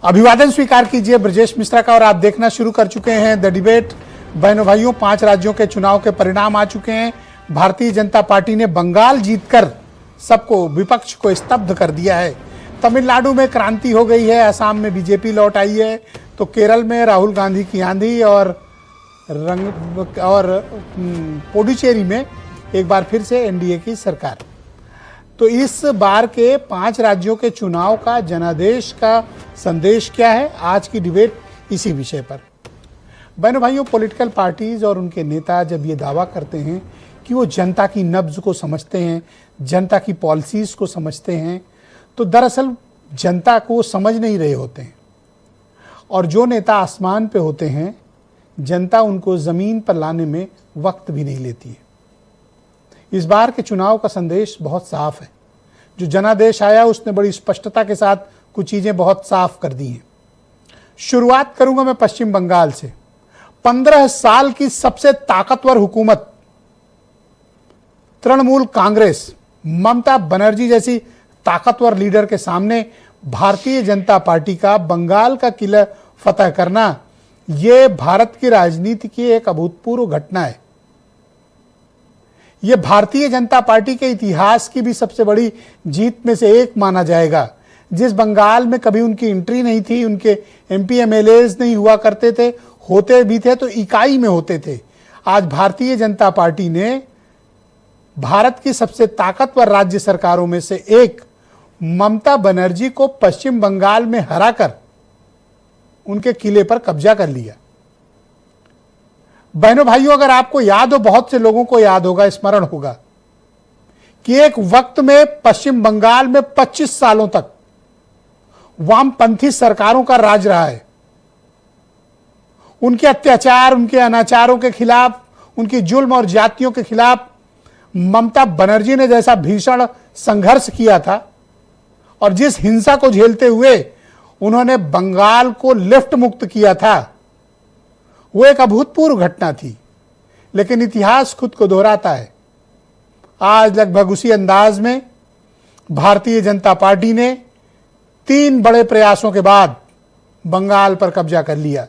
अभिवादन स्वीकार कीजिए ब्रजेश मिश्रा का और आप देखना शुरू कर चुके हैं द डिबेट। बहनों भाइयों, 5 राज्यों के चुनाव के परिणाम आ चुके हैं। भारतीय जनता पार्टी ने बंगाल जीतकर सबको, विपक्ष को स्तब्ध कर दिया है। तमिलनाडु में क्रांति हो गई है, असम में बीजेपी लौट आई है, तो केरल में राहुल गांधी की आंधी और पुडुचेरी में एक बार फिर से एनडीए की सरकार। तो इस बार के 5 राज्यों के चुनाव का जनादेश का संदेश क्या है, आज की डिबेट इसी विषय पर। बहनों भाइयों, पॉलिटिकल पार्टीज और उनके नेता जब ये दावा करते हैं कि वो जनता की नब्ज को समझते हैं, जनता की पॉलिसीज को समझते हैं, तो दरअसल जनता को समझ नहीं रहे होते हैं। और जो नेता आसमान पे होते हैं, जनता उनको ज़मीन पर लाने में वक्त भी नहीं लेती है। इस बार के चुनाव का संदेश बहुत साफ है। जो जनादेश आया उसने बड़ी स्पष्टता के साथ कुछ चीज़ें बहुत साफ कर दी हैं। शुरुआत करूंगा मैं पश्चिम बंगाल से। 15 साल की सबसे ताकतवर हुकूमत तृणमूल कांग्रेस, ममता बनर्जी जैसी ताकतवर लीडर के सामने भारतीय जनता पार्टी का बंगाल का किला फतह करना, यह भारत की राजनीति की एक अभूतपूर्व घटना है। यह भारतीय जनता पार्टी के इतिहास की भी सबसे बड़ी जीत में से एक माना जाएगा। जिस बंगाल में कभी उनकी एंट्री नहीं थी, उनके एमपी एमएलएज नहीं हुआ करते थे, होते भी थे तो इकाई में होते थे, आज भारतीय जनता पार्टी ने भारत की सबसे ताकतवर राज्य सरकारों में से एक ममता बनर्जी को पश्चिम बंगाल में हराकर उनके किले पर कब्जा कर लिया। बहनों भाइयों, अगर आपको याद हो, बहुत से लोगों को याद होगा, स्मरण होगा कि एक वक्त में पश्चिम बंगाल में 25 सालों तक वामपंथी सरकारों का राज रहा है। उनके अत्याचार, उनके अनाचारों के खिलाफ, उनकी जुल्म और जातियों के खिलाफ ममता बनर्जी ने जैसा भीषण संघर्ष किया था और जिस हिंसा को झेलते हुए उन्होंने बंगाल को लेफ्ट मुक्त किया था, वो एक अभूतपूर्व घटना थी। लेकिन इतिहास खुद को दोहराता है। आज लगभग उसी अंदाज में भारतीय जनता पार्टी ने 3 बड़े प्रयासों के बाद बंगाल पर कब्जा कर लिया।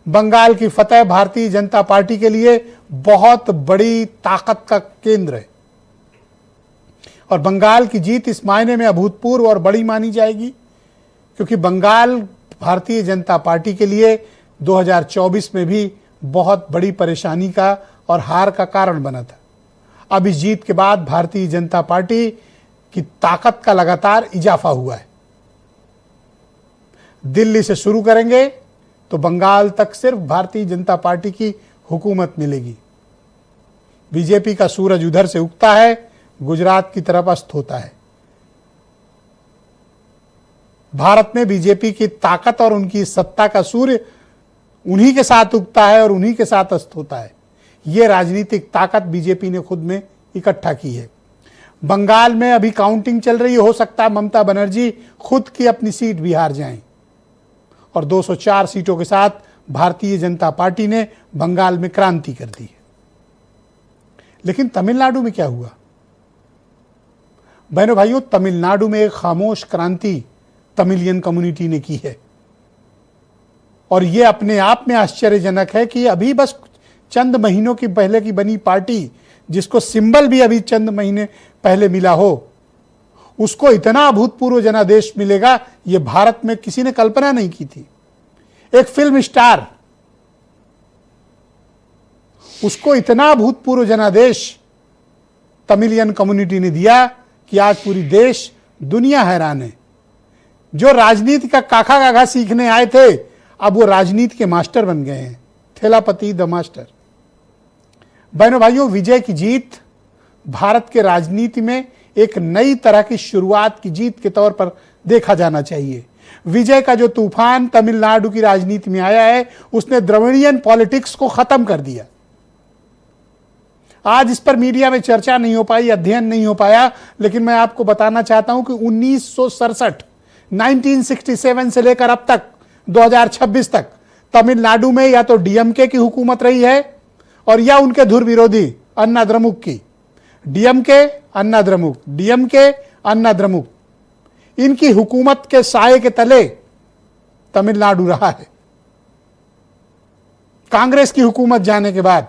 बंगाल की फतह भारतीय जनता पार्टी के लिए बहुत बड़ी ताकत का केंद्र है और बंगाल की जीत इस मायने में अभूतपूर्व और बड़ी मानी जाएगी क्योंकि बंगाल भारतीय जनता पार्टी के लिए 2024 में भी बहुत बड़ी परेशानी का और हार का कारण बना था। अब इस जीत के बाद भारतीय जनता पार्टी की ताकत का लगातार इजाफा हुआ है। दिल्ली से शुरू करेंगे तो बंगाल तक सिर्फ भारतीय जनता पार्टी की हुकूमत मिलेगी। बीजेपी का सूरज उधर से उगता है, गुजरात की तरफ अस्त होता है। भारत में बीजेपी की ताकत और उनकी सत्ता का सूर्य उन्हीं के साथ उगता है और उन्हीं के साथ अस्त होता है। यह राजनीतिक ताकत बीजेपी ने खुद में इकट्ठा की है। बंगाल में अभी काउंटिंग चल रही है, हो सकता है ममता बनर्जी खुद की अपनी सीट भी हार जाएं और 204 सीटों के साथ भारतीय जनता पार्टी ने बंगाल में क्रांति कर दी है। लेकिन तमिलनाडु में क्या हुआ? बहनों भाइयों, तमिलनाडु में एक खामोश क्रांति तमिलियन कम्युनिटी ने की है और यह अपने आप में आश्चर्यजनक है कि अभी बस चंद महीनों की पहले की बनी पार्टी, जिसको सिंबल भी अभी चंद महीने पहले मिला हो, उसको इतना अभूतपूर्व जनादेश मिलेगा, यह भारत में किसी ने कल्पना नहीं की थी। एक फिल्म स्टार, उसको इतना अभूतपूर्व जनादेश तमिलियन कम्युनिटी ने दिया कि आज पूरी देश दुनिया हैरान है। जो राजनीति का काखा काखा सीखने आए थे, अब वो राजनीति के मास्टर बन गए हैं। थेलापति द मास्टर। बहनों भाइयों, विजय की जीत भारत के राजनीति में एक नई तरह की शुरुआत की जीत के तौर पर देखा जाना चाहिए। विजय का जो तूफान तमिलनाडु की राजनीति में आया है, उसने द्रविड़ियन पॉलिटिक्स को खत्म कर दिया। आज इस पर मीडिया में चर्चा नहीं हो पाई, अध्ययन नहीं हो पाया, लेकिन मैं आपको बताना चाहता हूं कि 1967 से लेकर अब तक 2026 तक तमिलनाडु में या तो डीएमके की हुकूमत रही है और या उनके धुर विरोधी अन्ना द्रमुक की। डीएमके अन्ना द्रमुक, डीएमके अन्ना द्रमुक, इनकी हुकूमत के साए के तले तमिलनाडु रहा है। कांग्रेस की हुकूमत जाने के बाद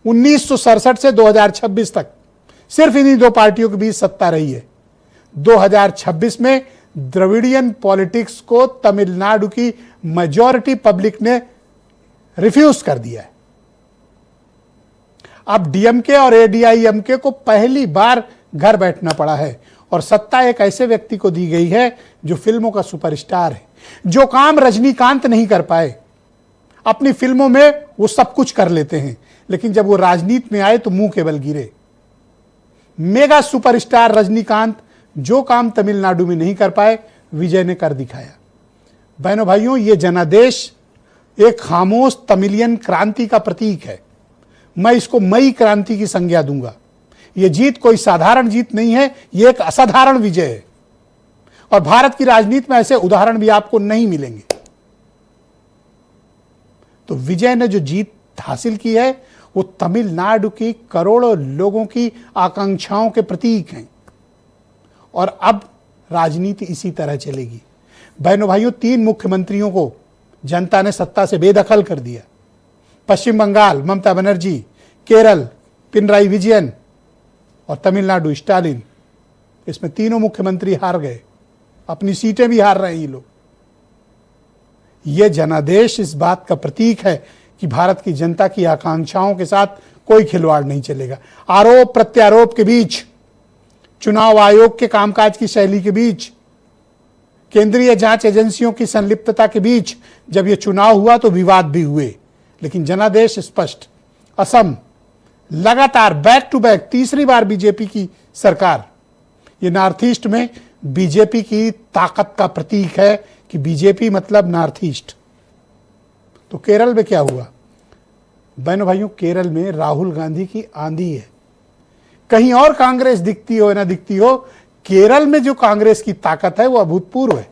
1967 से 2026 तक सिर्फ इन्हीं दो पार्टियों के बीच सत्ता रही है। 2026 में द्रविडियन पॉलिटिक्स को तमिलनाडु की मेजॉरिटी पब्लिक ने रिफ्यूज कर दिया है। अब डीएमके और एडीआईएमके को पहली बार घर बैठना पड़ा है और सत्ता एक ऐसे व्यक्ति को दी गई है जो फिल्मों का सुपरस्टार है। जो काम रजनीकांत नहीं कर पाए, अपनी फिल्मों में वो सब कुछ कर लेते हैं, लेकिन जब वो राजनीति में आए तो मुंह के बल गिरे। मेगा सुपरस्टार रजनीकांत जो काम तमिलनाडु में नहीं कर पाए, विजय ने कर दिखाया। बहनों भाइयों, ये जनादेश एक खामोश तमिलियन क्रांति का प्रतीक है। मैं इसको मई क्रांति की संज्ञा दूंगा। यह जीत कोई साधारण जीत नहीं है, यह एक असाधारण विजय है और भारत की राजनीति में ऐसे उदाहरण भी आपको नहीं मिलेंगे। तो विजय ने जो जीत हासिल की है वो तमिलनाडु की करोड़ों लोगों की आकांक्षाओं के प्रतीक हैं और अब राजनीति इसी तरह चलेगी। बहनों भाइयों, 3 मुख्यमंत्रियों को जनता ने सत्ता से बेदखल कर दिया। पश्चिम बंगाल ममता बनर्जी, केरल पिनराई विजयन और तमिलनाडु स्टालिन। इसमें तीनों मुख्यमंत्री हार गए, अपनी सीटें भी हार रहे हैं ये लोग। यह जनादेश इस बात का प्रतीक है कि भारत की जनता की आकांक्षाओं के साथ कोई खिलवाड़ नहीं चलेगा। आरोप प्रत्यारोप के बीच, चुनाव आयोग के कामकाज की शैली के बीच, केंद्रीय जांच एजेंसियों की संलिप्तता के बीच जब यह चुनाव हुआ तो विवाद भी हुए, लेकिन जनादेश स्पष्ट। असम लगातार बैक टू बैक तीसरी बार बीजेपी की सरकार। ये नॉर्थ ईस्ट में बीजेपी की ताकत का प्रतीक है कि बीजेपी मतलब नॉर्थ ईस्ट। तो केरल में क्या हुआ? बहनों भाइयों, केरल में राहुल गांधी की आंधी है। कहीं और कांग्रेस दिखती हो ना दिखती हो, केरल में जो कांग्रेस की ताकत है वो अभूतपूर्व है।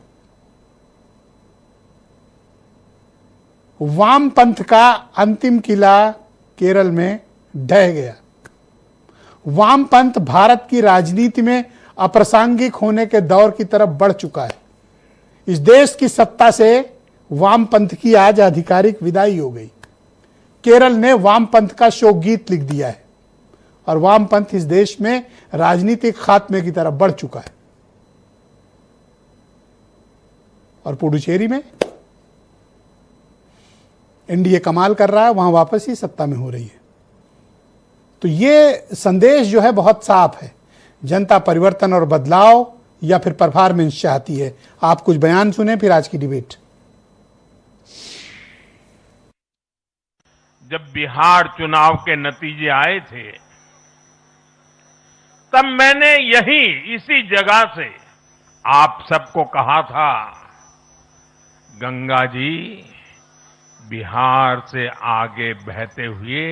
वामपंथ का अंतिम किला केरल में ढह गया। वामपंथ भारत की राजनीति में अप्रासंगिक होने के दौर की तरफ बढ़ चुका है। इस देश की सत्ता से वामपंथ की आज आधिकारिक विदाई हो गई। केरल ने वामपंथ का शोक गीत लिख दिया है और वामपंथ इस देश में राजनीतिक खात्मे की तरफ बढ़ चुका है। और पुडुचेरी में एनडीए कमाल कर रहा है, वहां वापस ही सत्ता में हो रही है। तो ये संदेश जो है बहुत साफ है। जनता परिवर्तन और बदलाव या फिर परफॉर्मेंस चाहती है। आप कुछ बयान सुने, फिर आज की डिबेट। जब बिहार चुनाव के नतीजे आए थे तब मैंने इसी जगह से आप सबको कहा था, गंगा जी बिहार से आगे बहते हुए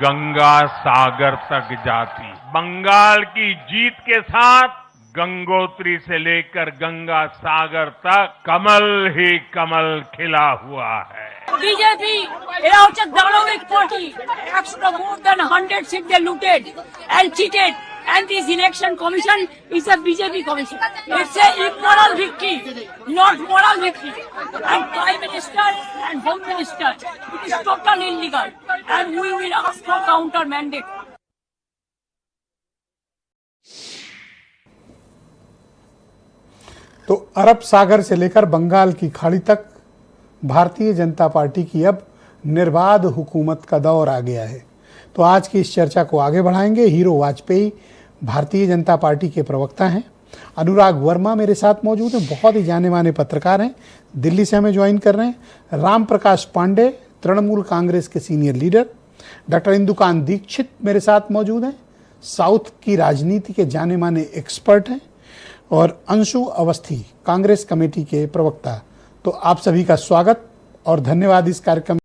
गंगा सागर तक जाती। बंगाल की जीत के साथ गंगोत्री से लेकर गंगा सागर तक कमल ही कमल खिला हुआ है। BJP, a Dhanavik party, extra more than 100 seats they looted and cheated. And this election commission is a BJP commission. It's a immoral victory, not moral victory. And Prime Minister and Home Minister, it is totally illegal. And we will ask for counter mandate. तो अरब सागर से लेकर बंगाल की खाड़ी तक Bharatiya Janata party की अब निर्बाध हुकूमत का दौर आ गया है। तो आज की इस चर्चा को आगे बढ़ाएंगे। हीरो वाजपेयी भारतीय जनता पार्टी के प्रवक्ता हैं। अनुराग वर्मा मेरे साथ मौजूद हैं, बहुत ही जाने माने पत्रकार हैं, दिल्ली से हमें ज्वाइन कर रहे हैं। राम प्रकाश पांडे तृणमूल कांग्रेस के senior leader. Doctor Indukant Dixit मेरे साथ मौजूद हैं, साउथ की राजनीति के जाने माने एक्सपर्ट हैं। और अंशु अवस्थी कांग्रेस कमेटी के प्रवक्ता। तो आप सभी का स्वागत और धन्यवाद इस कार्यक्रम